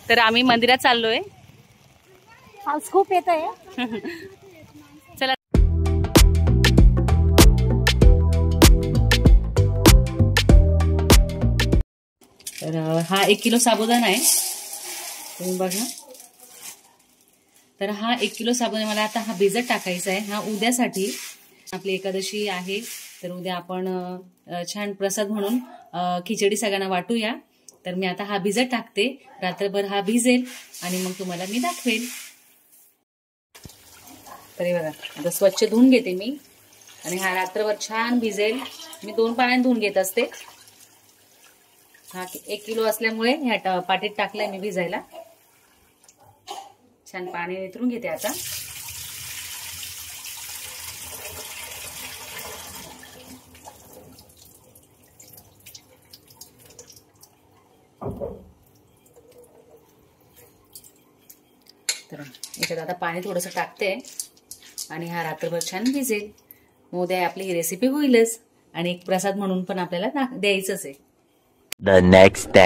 तर आम्ही मंदिरात चाललोय. पाऊस खूप येतोय. चला. तर हा 1 किलो साबुदाणा आहे, तुम्ही बघा. तर हा 1 किलो साबुदाणा मला आता हा भिजत टाकायचा आहे. हा उद्यासाठी आपली एकादशी आहे, तर उद्या आपण छान प्रसाद म्हणून खिचडी सगळ्यांना वाटूया. तर मी आता हा भिजत टाकते, रात्रभर हा भिजेल आणि मग तुम्हाला मी दाखवेल. तरी बघा आता स्वच्छ धुवून घेते मी आणि हा रात्रभर छान भिजेल. मी 2 पाण्याने धुवून घेत असते. हा 1 किलो असल्यामुळे ह्या पाटीत टाकलाय मी भिजायला. छान पाणी नितरून घेते आता. तर याच्यात आता पाणी थोडंसं टाकते आणि हा रात्रभर छान भिजेल. मग उद्या आपली ही रेसिपी होईलच आणि एक प्रसाद म्हणून पण आपल्याला द्यायचंच आहे. The next day.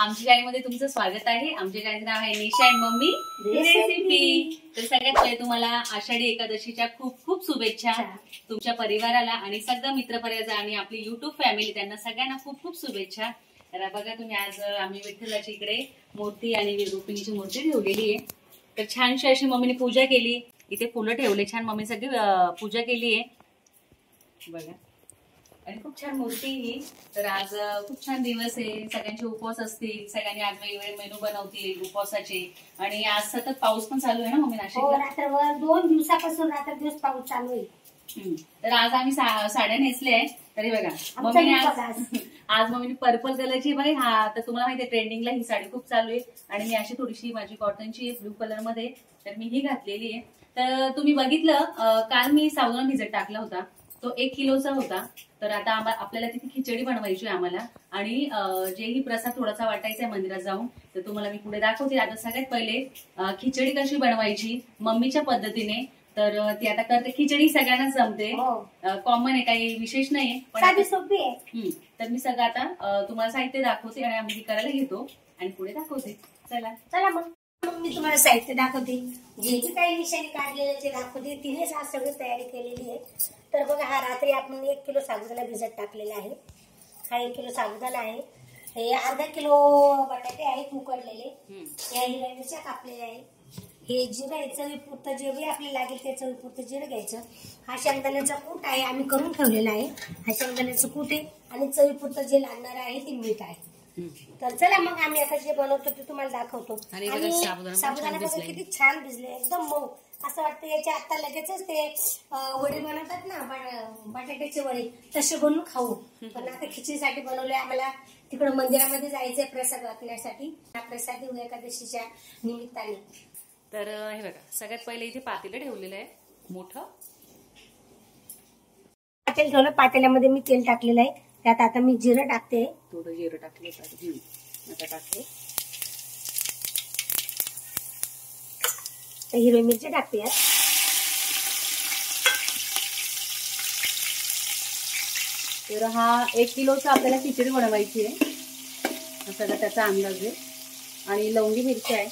आमच्या चॅनलमध्ये तुमचं स्वागत आहे. आमच्या चॅनलचं नाव आहे निशा अँड मम्मी रेसिपी. तर सगळ्यात पहिले तुम्हाला आषाढी एकादशीच्या खूप खूप शुभेच्छा. तुमच्या परिवाराला आणि सगळं मित्रपरिवार आणि आपली युट्यूब फॅमिली त्यांना सगळ्यांना खूप खूप शुभेच्छा. तर बघा तुम्ही आज आम्ही विठ्ठलाची इकडे मूर्ती आणि रुक्मिणीची मूर्ती ठेवलेली आहे. तर छानशी अशी मम्मीने पूजा केली. इथे फुलं ठेवले छान. मम्मी सगळी पूजा केली आहे बघा. आणि खूप छान मूर्ती ही. तर आज खूप छान दिवस आहे. सगळ्यांचे उपवास असतील. सगळ्यांनी आज वेगवेगळे मेनू बनवतील उपवासाचे. आणि आज सतत पाऊस पण चालू आहे ना मम्मी नाशिकला? रात्रभर 2 दिवसापासून रात्रदिवस पाऊस चालू आहे. तर आज आम्ही साड्या नेसल्या आहेत. तरी बघा मम्मीने आज मम्मीने पर्पल कलरची बघा. हा तर तुम्हाला माहिती आहे ट्रेंडिंगला ही साडी खूप चालू आहे. आणि मी अशी थोडीशी माझी कॉटनची ब्लू कलर मध्ये तर मी ही घातलेली आहे. तर तुम्ही बघितलं काल मी साबुदाणा भिजत टाकला होता. तो 1 किलोचा होता. तर आता आपल्याला तिथे खिचडी बनवायची आम्हाला. आणि जेही प्रसाद थोडासा वाटायचा आहे मंदिरात जाऊन. तर तुम्हाला मी पुढे दाखवते. आता सगळ्यात पहिले खिचडी कशी बनवायची मम्मीच्या पद्धतीने. तर ती आता करते. खिचडी सगळ्यांनाच जमते, कॉमन आहे, काही विशेष नाहीये, पण सोपी आहे. तर मी सगळं आता तुम्हाला साहित्य दाखवते आणि आम्ही करायला घेतो आणि पुढे दाखवते. चला चला मग मी तुम्हाला साहित्य दाखवते. जे काही विषयाने काढलेले ते दाखवते. तिनेच आज सगळी तयारी केलेली आहे. तर बघा हा रात्री आपण 1 किलो साबुदाणा भिजत टाकलेला आहे. हा 1 किलो साबुदाणा आहे. हे अर्धा किलो बटाटे आहेत उकडलेले. या हिरव्या मिरच्या कापलेल्या आहेत. हे जिरं आहे, चवीपुरतं जे बी आपल्याला लागेल त्या चवीपुरतं जिरं घ्यायचं. हा शेंगदाण्याचा कूट आहे, आम्ही करून ठेवलेला आहे. हा शेंगदाण्याचं कूट आहे आणि चवीपुरतं जे लागणार आहे ते मीठ आहे. तर चला मग आम्ही आता जे बनवतो ते तुम्हाला दाखवतो. आणि साबुदाणा बघा किती छान भिजले, एकदम मऊ. असं वाटतं याच्या आता लगेचच ते वडे बनवतात ना बटाट्याचे वडे, तसे बनवून खाऊ. पण आता खिचडीसाठी बनवले. आम्हाला तिकडे मंदिरामध्ये जायचंय प्रसाद वाटण्यासाठी. प्रसाद देऊ एकादशीच्या निमित्ताने. तर हे बघा सगळ्यात पहिले इथे पातेलं ठेवलेलं आहे मोठं. पातेल ठेवलं. पातेल्यामध्ये मी तेल टाकलेलं आहे. त्यात आता मी जिरं टाकते. थोडं जिरं टाकले. आता टाकते. हिरवी मिरची टाकते. तर हा 1 किलोचा आपल्याला खिचडी बनवायची आहे. सगळा त्याचा अंदाज आहे. आणि लवंगी मिरची आहे.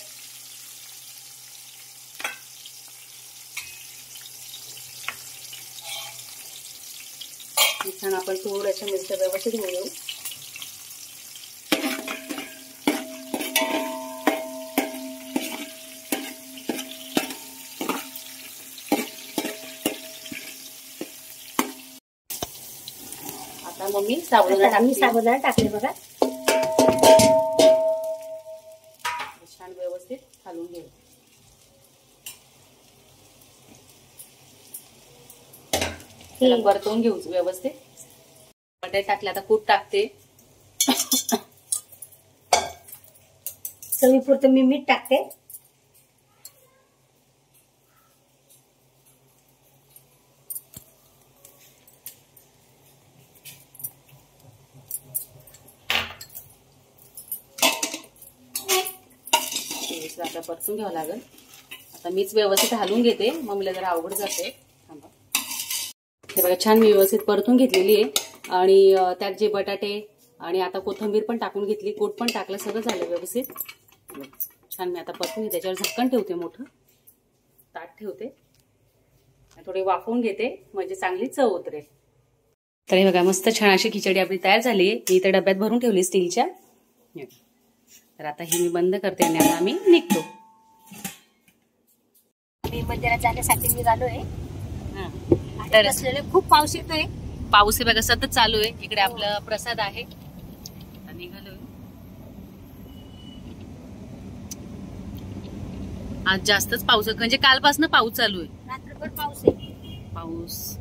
छान आपण थोड्याशा मिरच्या व्यवस्थित घेऊ. मम्मी साबुदाणा आता मी टाकते. साबुदाणा टाकले बघा. छान व्यवस्थित घालून घेऊ. त्याला परतवून घेऊ व्यवस्थित. बटाटे टाकले, आता कूट टाकते. चवीपुरतं मी मीठ टाकते. आता परतून घ्यावं लागेल. आता मीच व्यवस्थित हलवून घेते, मम्मीला जरा अवघड जाते. थांबा. हे बघा छान मी व्यवस्थित परतून घेतलेली आहे. आणि त्यात जे बटाटे आणि आता कोथिंबीर पण टाकून घेतली, कूट पण टाकलं, सगळं झालं व्यवस्थित. छान मी आता परतून घेते. त्याच्यावर झाकण ठेवते, मोठं ताट ठेवते, थोडी वाफवून घेते म्हणजे चांगली चव उतरेल. तर हे बघा मस्त छान अशी खिचडी आपली तयार झाली आहे. मी इथे डब्यात भरून ठेवली स्टीलच्या. तर आता ही मी बंद करते आणि आता आम्ही निघतो. मी मंदिरात जाण्यासाठी निघालोय. तर बसलेले खूप पाऊस येतोय. पाऊस हे बघा सतत चालू आहे. इकडे आपला प्रसाद आहे. आता निघालोय. आज जास्तच पाऊस आहे, म्हणजे कालपासून पाऊस चालू आहे. रात्रभर पाऊस आहे. पाऊस.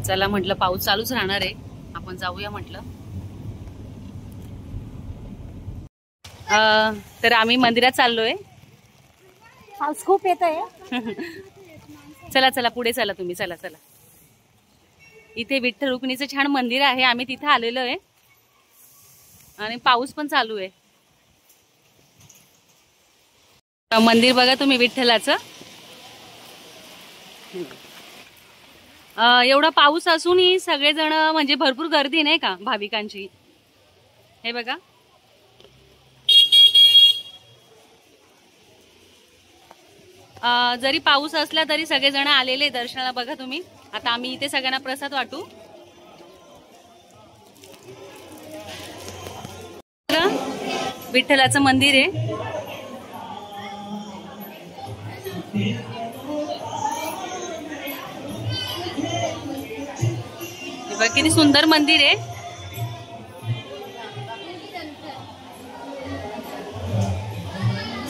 चला म्हटलं पाऊस चालूच राहणार आहे, आपण जाऊया म्हटलं. तर आम्ही मंदिरात चाललोय. पाऊस खूप येतोय. चला चला पुढे चला तुम्ही. चला चला. इथे विठ्ठल रुक्मिणीचं छान मंदिर आहे. आम्ही तिथे आलेलो आहे आणि पाऊस पण चालू आहे. मंदिर बघा तुम्ही विठ्ठलाचं. एवढा पाऊस असूनही सगळेजण म्हणजे भरपूर गर्दी नाही का भाविकांची. हे बघा जरी पाऊस असला तरी सगळेजण आलेले दर्शनाला. बघा तुम्ही. आता आम्ही इथे सगळ्यांना प्रसाद वाटू. विठ्ठलाचं मंदिर आहे. बघा किती सुंदर मंदिर आहे.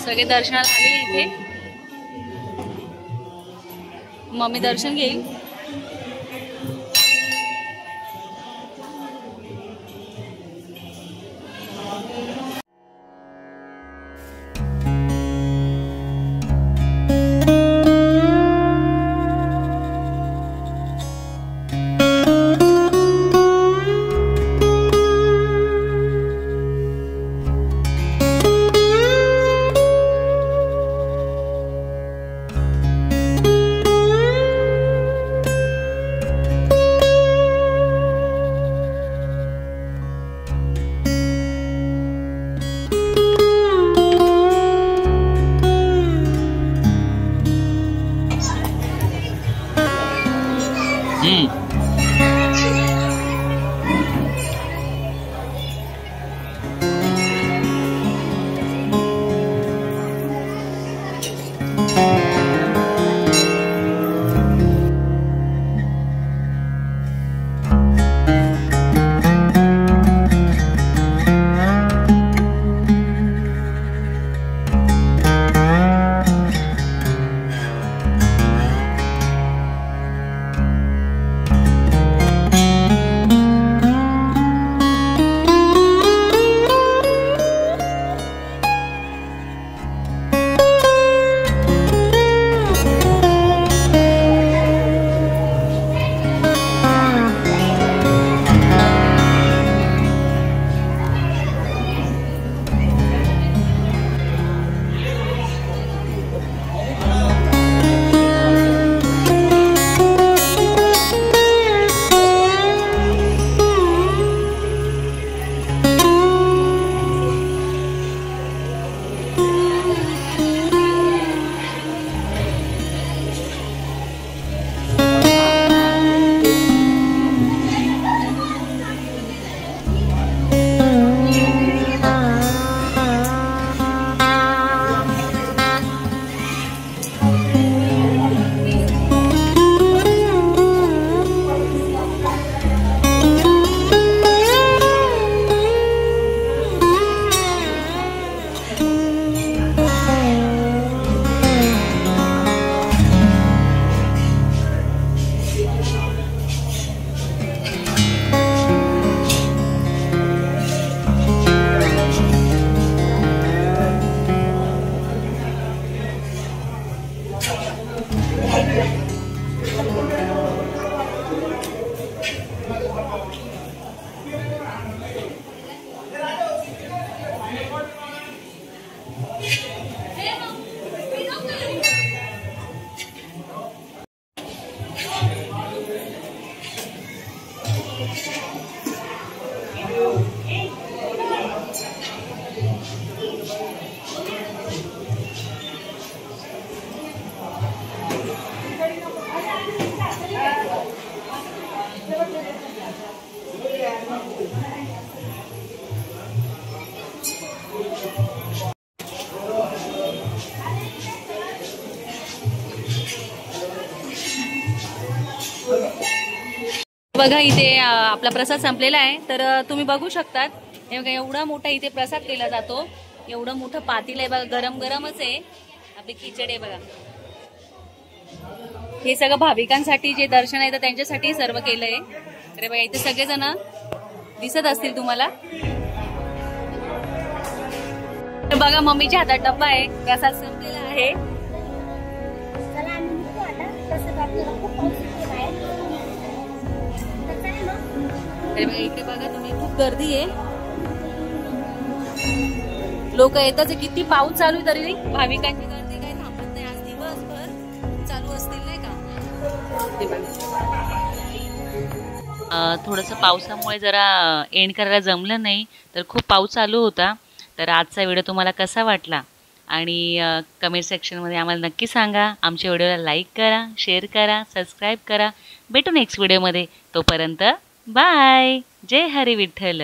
सगळे दर्शनाला आले इथे. मम्मी दर्शन घेईल. बघा इथे आपला प्रसाद संपलेला आहे. तर तुम्ही बघू शकतात हे बघा एवढा मोठा इथे प्रसाद केला जातो. एवढं मोठं पातील आहे बघा, गरम गरमच आहे. आपली खिचडी आहे बघा. हे सगळं भाविकांसाठी जे दर्शन आहे तर त्यांच्यासाठी सर्व केलंय. तर बघा इथे सगळेजण दिसत असतील तुम्हाला. तर बघा मम्मीच्या हातात डब्बा आहे, प्रसाद संपलेला आहे. चला आम्ही निघतो आता. तसं आपल्याला खूप पाऊस येतोय बाहेर. तर चला मग. तर बघा इथे बघा तुम्ही खूप गर्दी आहे. लोक येतात. किती पाऊस चालू आहे तरी भाविकांची गर्दी काही थांबत नाही. आज दिवसभर चालू असतील नाही का. थोडंसं पावसामुळे जरा एंड करायला जमलं नाही. तर खूप पाऊस चालू होता. तर आजचा व्हिडिओ तुम्हाला कसा वाटला आणि कमेंट सेक्शनमध्ये आम्हाला नक्की सांगा. आमच्या व्हिडिओला लाईक करा, शेअर करा, सबस्क्राईब करा. भेटू नेक्स्ट व्हिडिओमध्ये. तोपर्यंत बाय. जय हरी विठ्ठल.